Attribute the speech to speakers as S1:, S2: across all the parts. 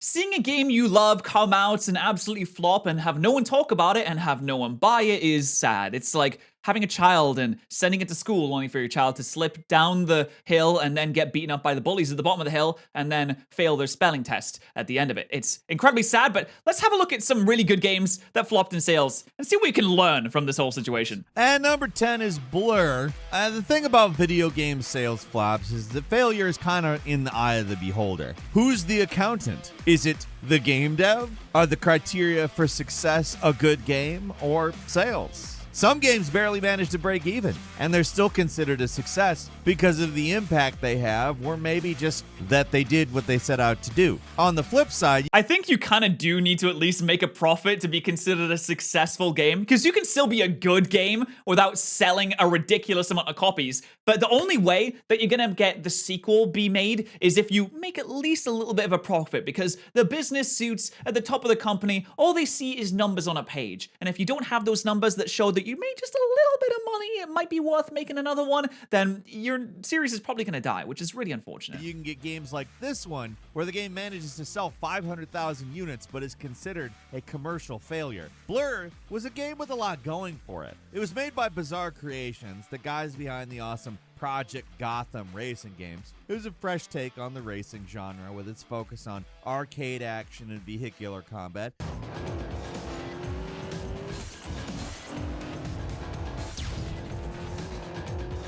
S1: Seeing a game you love come out and absolutely flop and have no one talk about it and have no one buy it is sad. It's like having a child and sending it to school only for your child to slip down the hill and then get beaten up by the bullies at the bottom of the hill and then fail their spelling test at the end of it. It's incredibly sad, but let's have a look at some really good games that flopped in sales and see what we can learn from this whole situation.
S2: And number 10 is Blur. The thing about video game sales flops is the failure is kind of in the eye of the beholder. Who's the accountant? Is it the game dev? Are the criteria for success a good game or sales? Some games barely manage to break even, and they're still considered a success because of the impact they have, or maybe just that they did what they set out to do. On the flip side,
S1: I think you kind of do need to at least make a profit to be considered a successful game, because you can still be a good game without selling a ridiculous amount of copies. But the only way that you're gonna get the sequel be made is if you make at least a little bit of a profit, because the business suits at the top of the company, all they see is numbers on a page. And if you don't have those numbers that show that you made just a little bit of money, it might be worth making another one, then your series is probably going to die, which is really unfortunate.
S2: You can get games like this one, where the game manages to sell 500,000 units, but is considered a commercial failure. Blur was a game with a lot going for it. It was made by Bizarre Creations, the guys behind the awesome Project Gotham racing games. It was a fresh take on the racing genre, with its focus on arcade action and vehicular combat.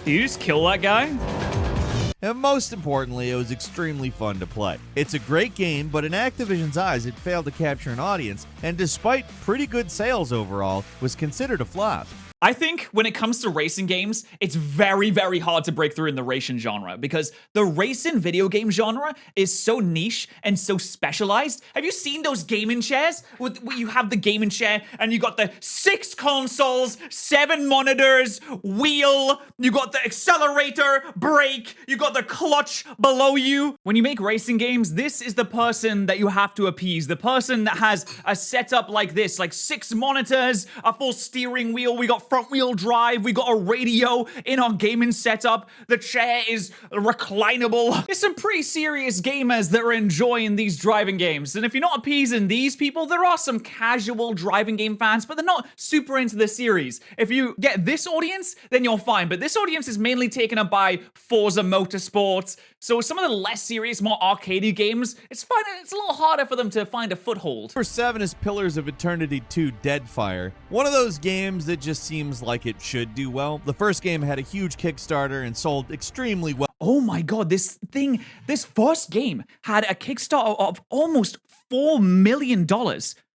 S1: Did you just kill that guy?
S2: And most importantly, it was extremely fun to play. It's a great game, but in Activision's eyes, it failed to capture an audience, and despite pretty good sales overall, was considered a flop.
S1: I think when it comes to racing games, it's very, very hard to break through in the racing genre, because the racing video game genre is so niche and so specialized. Have you seen those gaming chairs? Where you have the gaming chair and you got the 6 consoles, 7 monitors, wheel, you got the accelerator, brake, you got the clutch below you. When you make racing games, this is the person that you have to appease. The person that has a setup like this, like 6 monitors, a full steering wheel, we got front wheel drive, we got a radio in our gaming setup, the chair is reclinable. There's some pretty serious gamers that are enjoying these driving games, and if you're not appeasing these people, there are some casual driving game fans, but they're not super into the series. If you get this audience, then you're fine, but this audience is mainly taken up by Forza Motorsports, so some of the less serious, more arcadey games, it's a little harder for them to find a foothold.
S2: Number 7 is Pillars of Eternity 2 Deadfire. One of those games that just seems like it should do well. The first game had a huge Kickstarter and sold extremely well.
S1: Oh my god, this first game had a Kickstarter of almost $4 million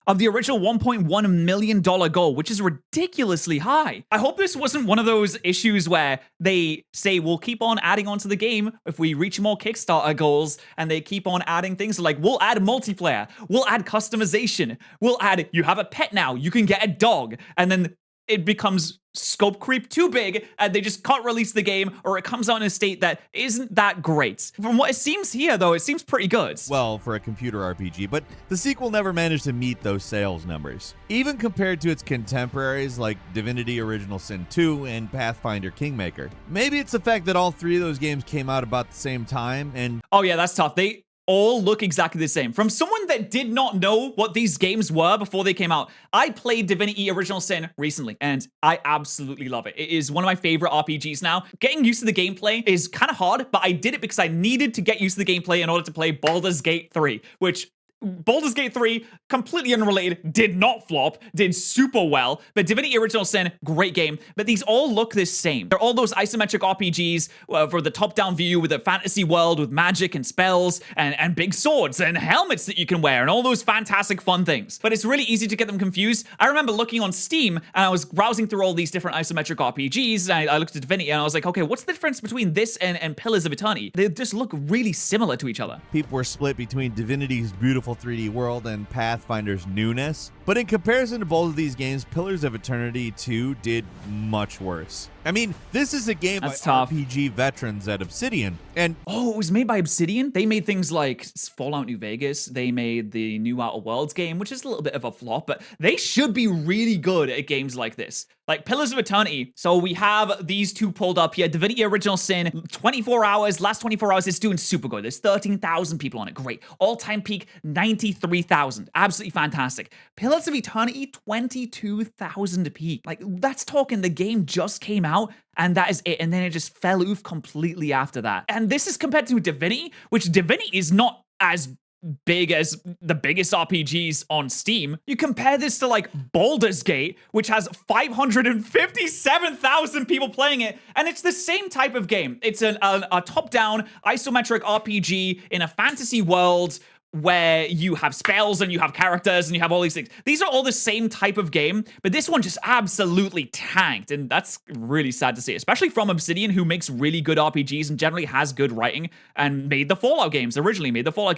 S1: of the original $1.1 million goal, which is ridiculously high. I hope this wasn't one of those issues where they say, we'll keep on adding onto the game if we reach more Kickstarter goals, and they keep on adding things like, we'll add multiplayer, we'll add customization, we'll add, you have a pet now, you can get a dog, and then it becomes scope creep too big and they just can't release the game, or it comes out in a state that isn't that great. From what it seems here, though, it seems pretty good.
S2: Well, for a computer RPG, but the sequel never managed to meet those sales numbers. Even compared to its contemporaries like Divinity Original Sin 2 and Pathfinder Kingmaker. Maybe it's the fact that all 3 of those games came out about the same time and...
S1: Oh yeah, that's tough. They all look exactly the same. From someone that did not know what these games were before they came out, I played Divinity Original Sin recently, and I absolutely love it. It is one of my favorite RPGs now. Getting used to the gameplay is kind of hard, but I did it because I needed to get used to the gameplay in order to play Baldur's Gate 3, which... Baldur's Gate 3, completely unrelated, did not flop, did super well, but Divinity Original Sin, great game, but these all look the same. They're all those isometric RPGs for the top-down view with a fantasy world with magic and spells and big swords and helmets that you can wear and all those fantastic fun things. But it's really easy to get them confused. I remember looking on Steam and I was browsing through all these different isometric RPGs and I looked at Divinity and I was like, okay, what's the difference between this and Pillars of Eternity? They just look really similar to each other.
S2: People were split between Divinity's beautiful 3D world and Pathfinder's newness. But in comparison to both of these games, Pillars of Eternity 2 did much worse. I mean, this is a game
S1: That's
S2: by
S1: tough.
S2: RPG veterans at Obsidian, and
S1: Oh, it was made by Obsidian? They made things like Fallout New Vegas. They made the new Outer Worlds game, which is a little bit of a flop, but they should be really good at games like this. Like Pillars of Eternity. So we have these two pulled up here. Divinity Original Sin, 24 hours, last 24 hours, it's doing super good. There's 13,000 people on it. Great. All-time peak, 93,000. Absolutely fantastic. Pillars of Eternity, 22,000 peak. Like, that's talking the game just came out, and that is it. And then it just fell off completely after that. And this is compared to Divinity, which Divinity is not as big as the biggest RPGs on Steam. You compare this to like Baldur's Gate, which has 557,000 people playing it, and it's the same type of game. It's a top-down isometric RPG in a fantasy world where you have spells and you have characters and you have all these things. These are all the same type of game, but this one just absolutely tanked, and that's really sad to see, especially from Obsidian, who makes really good RPGs and generally has good writing and made the Fallout games originally, made Fallout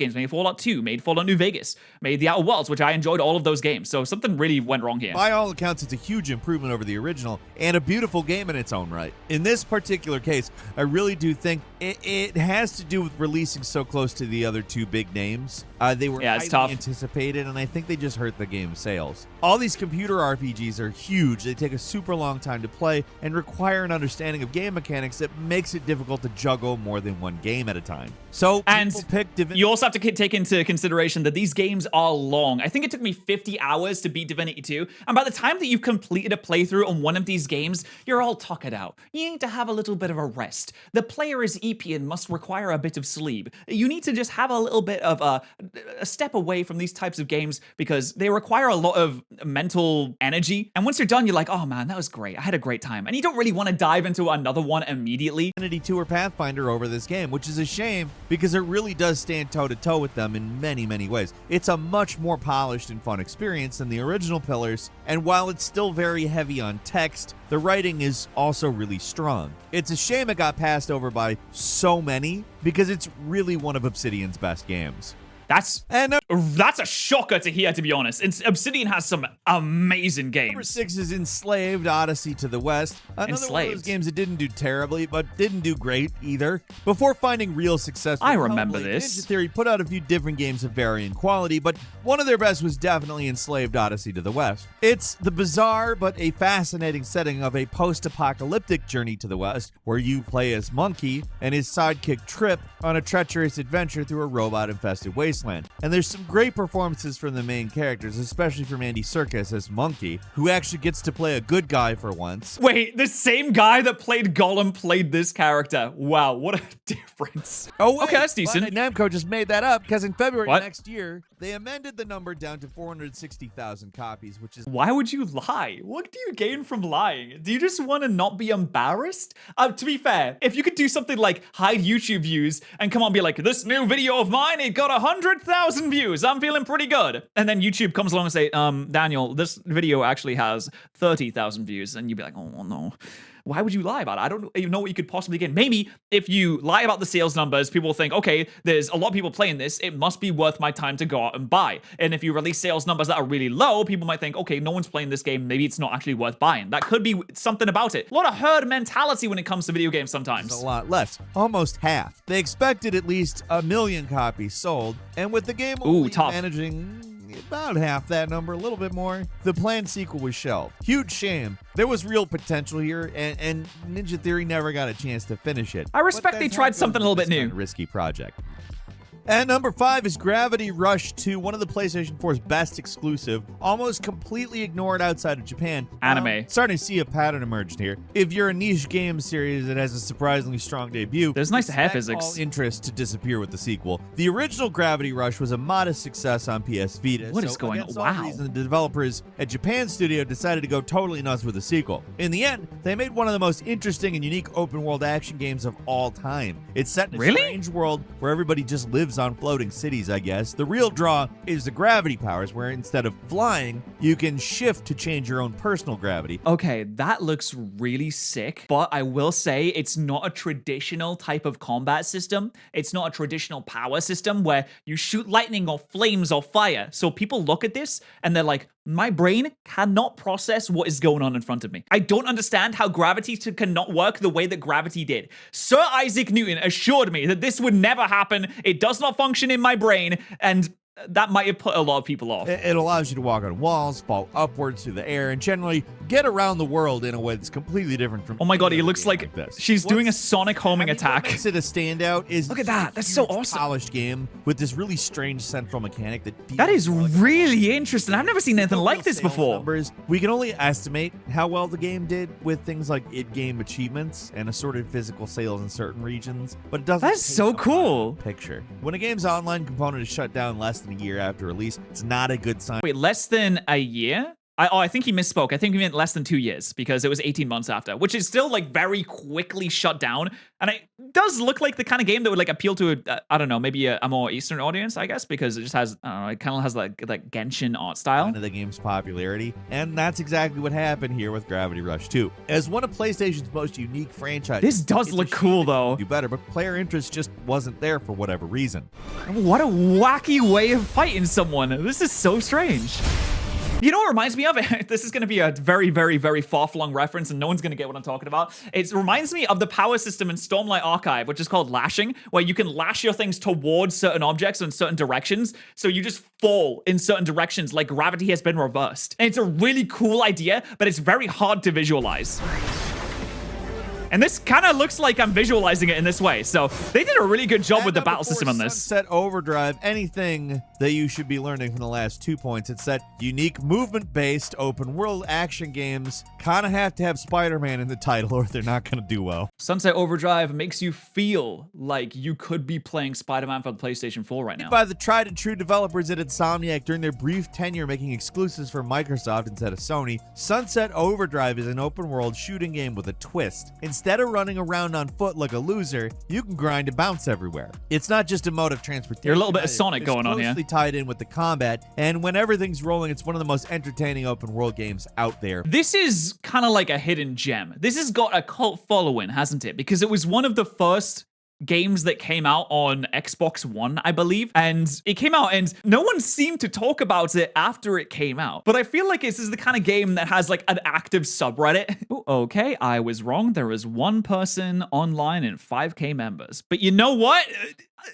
S1: 2, made Fallout New Vegas, made the Outer Worlds, which I enjoyed all of those games. So something really went wrong here.
S2: by all accounts, it's a huge improvement over the original and a beautiful game in its own right. In this particular case, I really do think it has to do with releasing so close to the other two big names. They were
S1: Yeah, it's
S2: highly
S1: tough.
S2: anticipated, and I think they just hurt the game's sales. All these computer RPGs are huge. They take a super long time to play and require an understanding of game mechanics that makes it difficult to juggle more than one game at a time. So
S1: And
S2: people pick Divinity.
S1: you also have to take into consideration that these games are long. I think it took me 50 hours to beat Divinity 2, and by the time that you've completed a playthrough on one of these games, you're all tuckered out. You need to have a little bit of a rest. The player is EP and must require a bit of sleep. You need to just have a little bit of a step away from these types of games because they require a lot of mental energy. And once you're done, you're like, oh man, that was great. I had a great time. And you don't really want to dive into another one immediately.
S2: Divinity 2 or Pathfinder over this game, which is a shame because it really does stand toe-to-toe with them in many, many ways. It's a much more polished and fun experience than the original Pillars, and while it's still very heavy on text, the writing is also really strong. It's a shame it got passed over by so many because it's really one of Obsidian's best games.
S1: That's a shocker to hear, to be honest. Obsidian has some amazing
S2: Number
S1: games.
S2: 6 is Enslaved Odyssey to the West. Another one of
S1: Enslaved.
S2: those games that didn't do terribly, but didn't do great either. Before finding real success, with
S1: I remember
S2: Hellblade,
S1: this.
S2: Ninja Theory put out a few different games of varying quality, but one of their best was definitely Enslaved Odyssey to the West. It's the bizarre but a fascinating setting of a post-apocalyptic journey to the West, where you play as Monkey and his sidekick Trip on a treacherous adventure through a robot-infested wasteland. And there's some great performances from the main characters, especially from Andy Serkis as Monkey, who actually gets to play a good guy for once.
S1: Wait, the same guy that played Gollum played this character. Wow, what a difference.
S2: Oh, wait,
S1: Okay, that's decent.
S2: but Namco just made that up because in February
S1: What?
S2: next year, they amended the number down to 460,000 copies, which is
S1: Why would you lie? What do you gain from lying? Do you just want to not be embarrassed? To be fair, if you could do something like hide YouTube views and come on and be like, this new video of mine, it got 100,000 views. I'm feeling pretty good. And then YouTube comes along and say, Daniel, this video actually has 30,000 views. And you'd be like, oh no. Why would you lie about it? I don't even know what you could possibly gain. Maybe if you lie about the sales numbers, people will think, okay, there's a lot of people playing this. It must be worth my time to go out and buy. And if you release sales numbers that are really low, people might think, okay, no one's playing this game. Maybe it's not actually worth buying. That could be something about it. A lot of herd mentality when it comes to video games sometimes.
S2: a lot less, almost half. They expected at least 1 million copies sold, and with the game only
S1: tough.
S2: managing about half that number, a little bit more, the planned sequel was shelved. Huge shame. There was real potential here, and Ninja Theory never got a chance to finish it.
S1: I respect
S2: But
S1: they
S2: that's
S1: tried
S2: how it goes
S1: something a little
S2: with
S1: bit
S2: this
S1: new.
S2: kind of risky project. And number 5 is Gravity Rush 2, one of the PlayStation 4's best exclusive, almost completely ignored outside of Japan.
S1: Anime.
S2: Starting to see a pattern emerge here. If you're a niche game series that has a surprisingly strong debut,
S1: There's nice hair
S2: expect
S1: physics.
S2: all interest to disappear with the sequel. The original Gravity Rush was a modest success on PS Vita.
S1: What is going
S2: against
S1: on?
S2: all
S1: Wow.
S2: reason, the developers at Japan Studio decided to go totally nuts with the sequel. In the end, they made one of the most interesting and unique open-world action games of all time. It's set in a
S1: Really?
S2: strange world where everybody just lives on floating cities, I guess. The real draw is the gravity powers, where instead of flying, you can shift to change your own personal gravity.
S1: Okay, that looks really sick, but I will say it's not a traditional type of combat system. It's not a traditional power system where you shoot lightning or flames or fire. So people look at this and they're like, My brain cannot process what is going on in front of me. I don't understand how gravity cannot work the way that gravity did. Sir Isaac Newton assured me that this would never happen. It does not function in my brain, and that might have put a lot of people off.
S2: It allows you to walk on walls, fall upwards through the air, and generally get around the world in a way that's completely different from.
S1: Oh my god, he looks like
S2: this.
S1: She's doing a Sonic homing attack.
S2: What makes it a standout is
S1: look at that. That's so awesome.
S2: Polished game with this really strange central mechanic
S1: that is really interesting. I've never seen anything like this before.
S2: Numbers. We can only estimate how well the game did with things like in-game achievements and assorted physical sales in certain regions, but it doesn't.
S1: That's so cool.
S2: Picture when a game's online component is shut down less than a year after release, it's not a good sign.
S1: Wait, less than a year? I think he misspoke. I think he meant less than 2 years because it was 18 months after, which is still like very quickly shut down. And it does look like the kind of game that would like appeal to, I don't know, maybe a more Eastern audience, I guess, because it just has, I don't know, it kind of has like Genshin art style.
S2: Of the game's popularity. And that's exactly what happened here with Gravity Rush 2. As one of PlayStation's most unique franchises.
S1: This does look cool though.
S2: Do better, but player interest just wasn't there for whatever reason.
S1: What a wacky way of fighting someone. This is so strange. You know what it reminds me of? This is going to be a very, very, very far-flung reference, and no one's going to get what I'm talking about. It reminds me of the power system in Stormlight Archive, which is called lashing, where you can lash your things towards certain objects in certain directions, so you just fall in certain directions, like gravity has been reversed. And it's a really cool idea, but it's very hard to visualize. And this kind of looks like I'm visualizing it in this way. So they did a really good job with the battle system on this.
S2: Sunset Overdrive, anything that you should be learning from the last 2 points, it's that unique movement-based open world action games kind of have to have Spider-Man in the title or they're not going to do well.
S1: Sunset Overdrive makes you feel like you could be playing Spider-Man for the PlayStation 4 right now.
S2: By the tried and true developers at Insomniac during their brief tenure making exclusives for Microsoft instead of Sony, Sunset Overdrive is an open world shooting game with a twist. Instead of running around on foot like a loser, you can grind and bounce everywhere. It's not just a mode of transportation.
S1: You're a little bit of Sonic going on here.
S2: It's closely tied in with the combat, and when everything's rolling, it's one of the most entertaining open world games out there.
S1: This is kind of like a hidden gem. This has got a cult following, hasn't it? Because it was one of the first games that came out on Xbox One, I believe. And it came out and no one seemed to talk about it after it came out. But I feel like this is the kind of game that has like an active subreddit. Ooh, okay, I was wrong. There is one person online and 5K members. But you know what?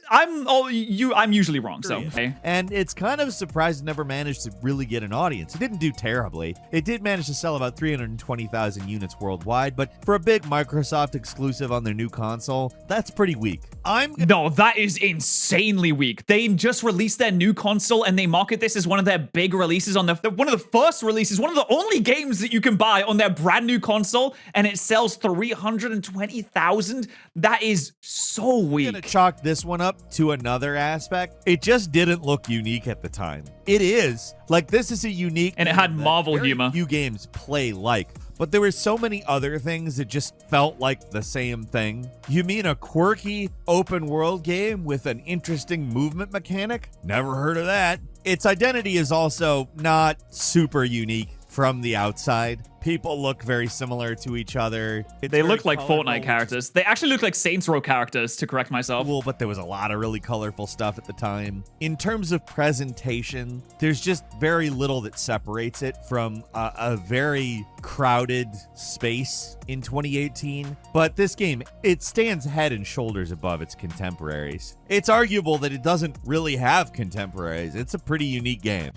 S1: I'm usually wrong, so. Okay.
S2: And it's kind of surprised it never managed to really get an audience. It didn't do terribly. It did manage to sell about 320,000 units worldwide, but for a big Microsoft exclusive on their new console, that's pretty weak.
S1: No, that is insanely weak. They just released their new console and they market this as one of their big releases on one of the first releases, one of the only games that you can buy on their brand new console, and it sells 320,000. That is so weak.
S2: I'm gonna chalk this one up to another aspect. It just didn't look unique at the time. It is. Like, this is a unique
S1: and it had Marvel humor.
S2: Few games play like. But there were so many other things that just felt like the same thing. You mean a quirky open world game with an interesting movement mechanic? Never heard of that. Its identity is also not super unique from the outside. People look very similar to each other.
S1: They look like Fortnite characters. They actually look like Saints Row characters, to correct myself.
S2: Cool, but there was a lot of really colorful stuff at the time. In terms of presentation, there's just very little that separates it from a very crowded space in 2018. But this game, it stands head and shoulders above its contemporaries. It's arguable that it doesn't really have contemporaries. It's a pretty unique game.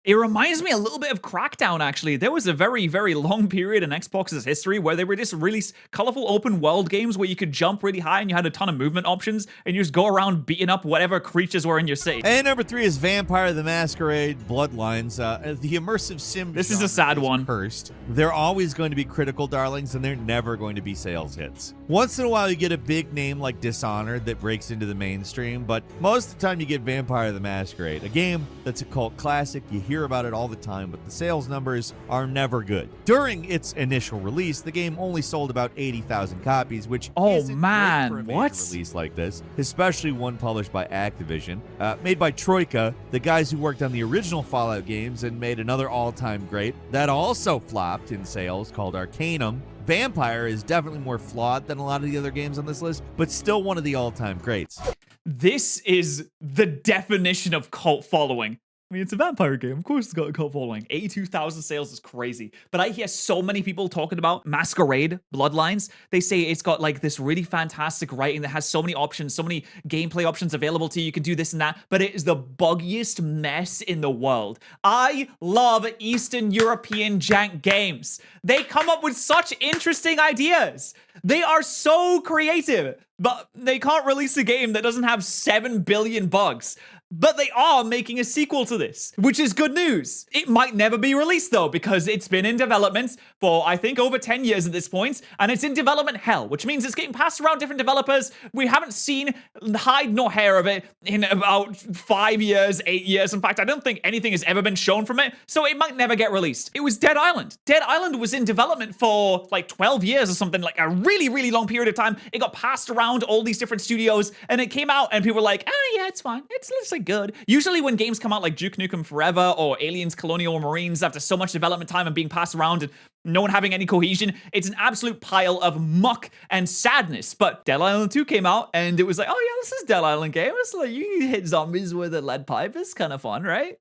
S1: It reminds me a little bit of Crackdown, actually. There was a very, very long period in Xbox's history where they were just really colorful open world games where you could jump really high and you had a ton of movement options and you just go around beating up whatever creatures were in your city.
S2: And number 3 is Vampire the Masquerade Bloodlines. The immersive sim.
S1: This is a sad one.
S2: Cursed. They're always going to be critical darlings and they're never going to be sales hits. Once in a while you get a big name like Dishonored that breaks into the mainstream, but most of the time you get Vampire the Masquerade, a game that's a cult classic. You hear about it all the time, but the sales numbers are never good. During its initial release, the game only sold about 80,000 copies, which isn't great for a major release like this, especially one published by Activision, made by Troika, the guys who worked on the original Fallout games and made another all-time great that also flopped in sales called Arcanum. Vampire is definitely more flawed than a lot of the other games on this list, but still one of the all-time greats.
S1: This is the definition of cult following. I mean, it's a vampire game. Of course it's got a cult following. 82,000 sales is crazy. But I hear so many people talking about Masquerade Bloodlines. They say it's got like this really fantastic writing that has so many options, so many gameplay options available to you. You can do this and that, but it is the buggiest mess in the world. I love Eastern European jank games. They come up with such interesting ideas. They are so creative, but they can't release a game that doesn't have 7 billion bugs. But they are making a sequel to this, which is good news. It might never be released though, because it's been in development for, I think, over 10 years at this point, and it's in development hell, which means it's getting passed around different developers. We haven't seen hide nor hair of it in about 5 years, 8 years. In fact, I don't think anything has ever been shown from it, so it might never get released. It was Dead Island. Dead Island was in development for like 12 years or something, like a really, really long period of time. It got passed around all these different studios, and it came out, and people were like, oh yeah, it's fine. It's like good. Usually when games come out like Duke Nukem Forever or Aliens Colonial Marines after so much development time and being passed around and no one having any cohesion, it's an absolute pile of muck and sadness. But Dead Island 2 came out and it was like, oh yeah, this is Dead Island game. It's like you hit zombies with a lead pipe. It's kind of fun, right?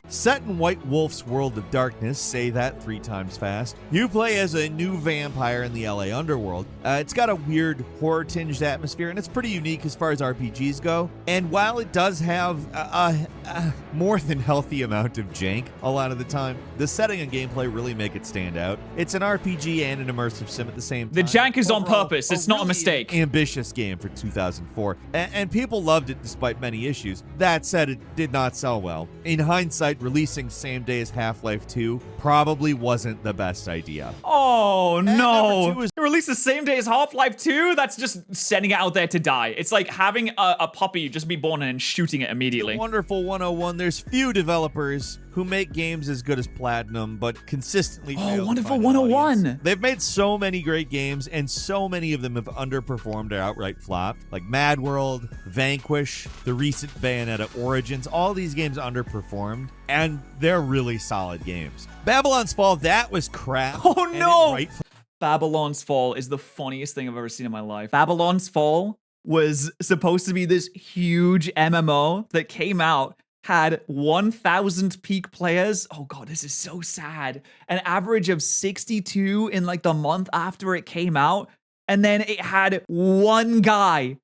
S2: Set in White Wolf's world of darkness, say that 3 times fast, you play as a new vampire in the LA underworld. It's got a weird horror-tinged atmosphere, and it's pretty unique as far as RPGs go. And while it does have a more than healthy amount of jank a lot of the time, the setting and gameplay really make it stand out. It's an RPG and an immersive sim at the same time.
S1: The jank is on purpose. It's not a mistake.
S2: Ambitious game for 2004, and people loved it despite many issues. That said, it did not sell well. In hindsight, releasing same day as Half-Life 2 probably wasn't the best idea.
S1: Oh no! Release the same day as Half-Life 2? That's just sending it out there to die. It's like having a puppy just be born and shooting it immediately.
S2: Wonderful 101. There's few developers who make games as good as Platinum, but consistently fail to
S1: Wonderful
S2: find an
S1: 101.
S2: audience. They've made so many great games, and so many of them have underperformed or outright flopped. Like Mad World, Vanquish, the recent Bayonetta Origins. All these games underperformed, and they're really solid games. Babylon's Fall, that was crap.
S1: Oh no! Babylon's Fall is the funniest thing I've ever seen in my life. Babylon's Fall was supposed to be this huge MMO that came out, had 1,000 peak players. Oh god, this is so sad. An average of 62 in like the month after it came out. And then it had one guy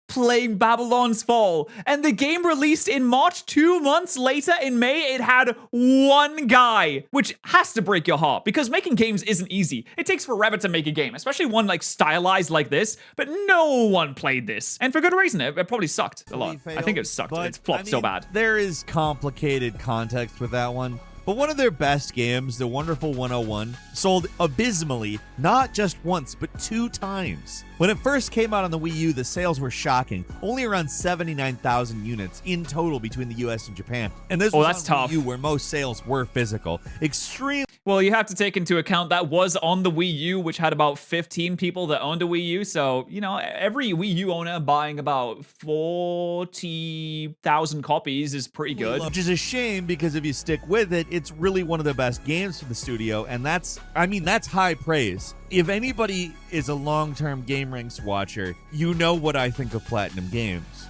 S1: playing Babylon's Fall. And the game released in March. 2 months later, in May, it had one guy, which has to break your heart because making games isn't easy. It takes forever to make a game, especially one like stylized like this, but no one played this. And for good reason. It probably sucked a lot. I think it sucked. It flopped so bad.
S2: There is complicated context with that one. But one of their best games, The Wonderful 101, sold abysmally, not just once, but 2 times. When it first came out on the Wii U, the sales were shocking. Only around 79,000 units in total between the US and Japan. And this was
S1: that's
S2: on
S1: tough.
S2: Wii U, where most sales were physical. Extremely.
S1: Well, you have to take into account that was on the Wii U, which had about 15 people that owned a Wii U. So, you know, every Wii U owner buying about 40,000 copies is pretty good.
S2: Which is a shame because if you stick with it, it's really one of the best games for the studio. And that's high praise. If anybody is a long-term Game Ranks watcher, you know what I think of Platinum Games.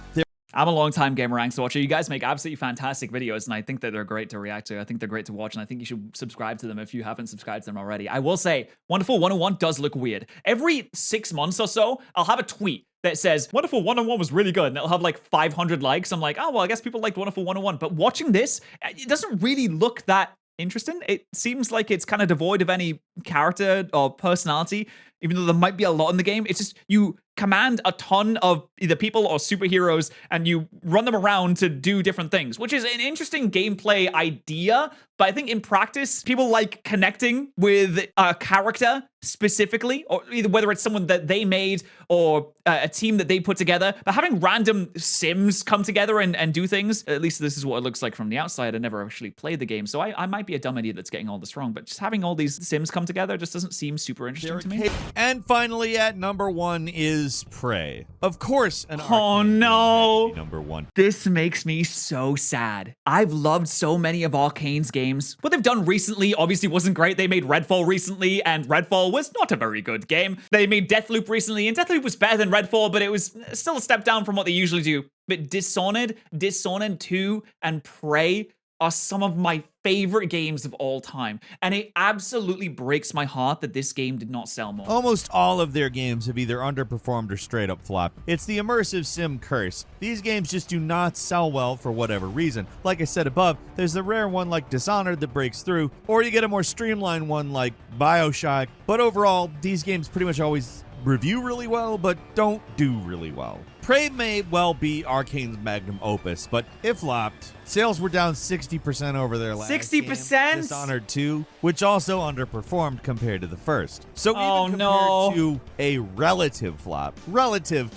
S1: I'm a long-time Game Ranks watcher. You guys make absolutely fantastic videos, and I think that they're great to react to. I think they're great to watch, and I think you should subscribe to them if you haven't subscribed to them already. I will say, Wonderful 101 does look weird. Every 6 months or so, I'll have a tweet that says, Wonderful 101 was really good, and it'll have like 500 likes. I'm like, oh, well, I guess people liked Wonderful 101. But watching this, it doesn't really look that interesting. It seems like it's kind of devoid of any character or personality, even though there might be a lot in the game. It's just you command a ton of either people or superheroes and you run them around to do different things, which is an interesting gameplay idea. But I think in practice, people like connecting with a character specifically, or either whether it's someone that they made or a team that they put together. But having random Sims come together and do things, at least this is what it looks like from the outside. I never actually played the game, so I might be a dumb idiot that's getting all this wrong. But just having all these Sims come together together. It just doesn't seem super interesting to me.
S2: And finally, at number 1 is Prey. Of course, an
S1: Oh
S2: arcade game
S1: no!
S2: had to be number 1.
S1: This makes me so sad. I've loved so many of Arcane's games. What they've done recently obviously wasn't great. They made Redfall recently, and Redfall was not a very good game. They made Deathloop recently, and Deathloop was better than Redfall, but it was still a step down from what they usually do. But Dishonored, Dishonored 2, and Prey are some of my favorite games of all time. And it absolutely breaks my heart that this game did not sell more.
S2: Almost all of their games have either underperformed or straight up flopped. It's the immersive sim curse. These games just do not sell well for whatever reason. Like I said above, there's the rare one like Dishonored that breaks through, or you get a more streamlined one like BioShock. But overall, these games pretty much always review really well, but don't do really well. Prey may well be Arcane's magnum opus, but it flopped. Sales were down 60% over their last
S1: 60%?
S2: game, Dishonored 2, which also underperformed compared to the first. So even compared
S1: no.
S2: to a relative flop,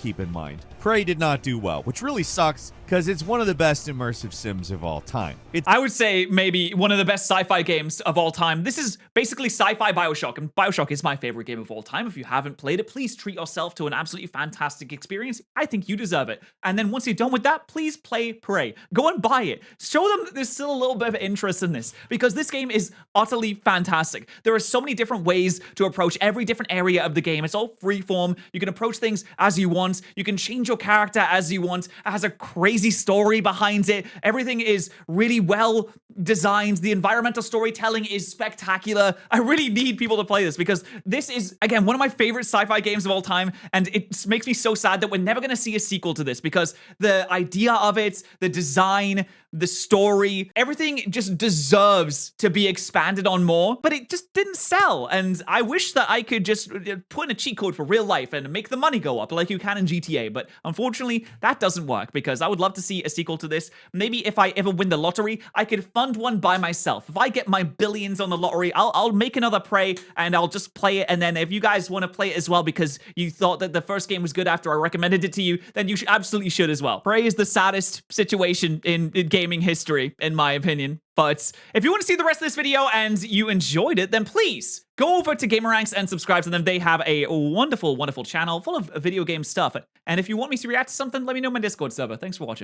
S2: keep in mind, Prey did not do well, which really sucks because it's one of the best immersive sims of all time.
S1: I would say maybe one of the best sci-fi games of all time. This is basically sci-fi BioShock, and BioShock is my favorite game of all time. If you haven't played it, please treat yourself to an absolutely fantastic experience. I think you deserve it. And then once you're done with that, please play Prey. Go and buy it. Show them that there's still a little bit of interest in this, because this game is utterly fantastic. There are so many different ways to approach every different area of the game. It's all freeform. You can approach things as you want. You can change your character as you want. It has a crazy story behind it. Everything is really well designed. The environmental storytelling is spectacular. I really need people to play this, because this is, again, one of my favorite sci-fi games of all time, and it makes me so sad that we're never going to see a sequel to this, because the idea of it, the design, the story, everything just deserves to be expanded on more, but it just didn't sell. And I wish that I could just put in a cheat code for real life and make the money go up like you can in GTA, but unfortunately that doesn't work, because I would love to see a sequel to this. Maybe if I ever win the lottery, I could fund one by myself. If I get my billions on the lottery, I'll make another Prey and I'll just play it. And then if you guys want to play it as well because you thought that the first game was good after I recommended it to you, then you absolutely should as well. Prey is the saddest situation in gaming history, in my opinion. But if you want to see the rest of this video and you enjoyed it, then please go over to Gameranx and subscribe to them. They have a wonderful, wonderful channel full of video game stuff. And if you want me to react to something, let me know in my Discord server. Thanks for watching.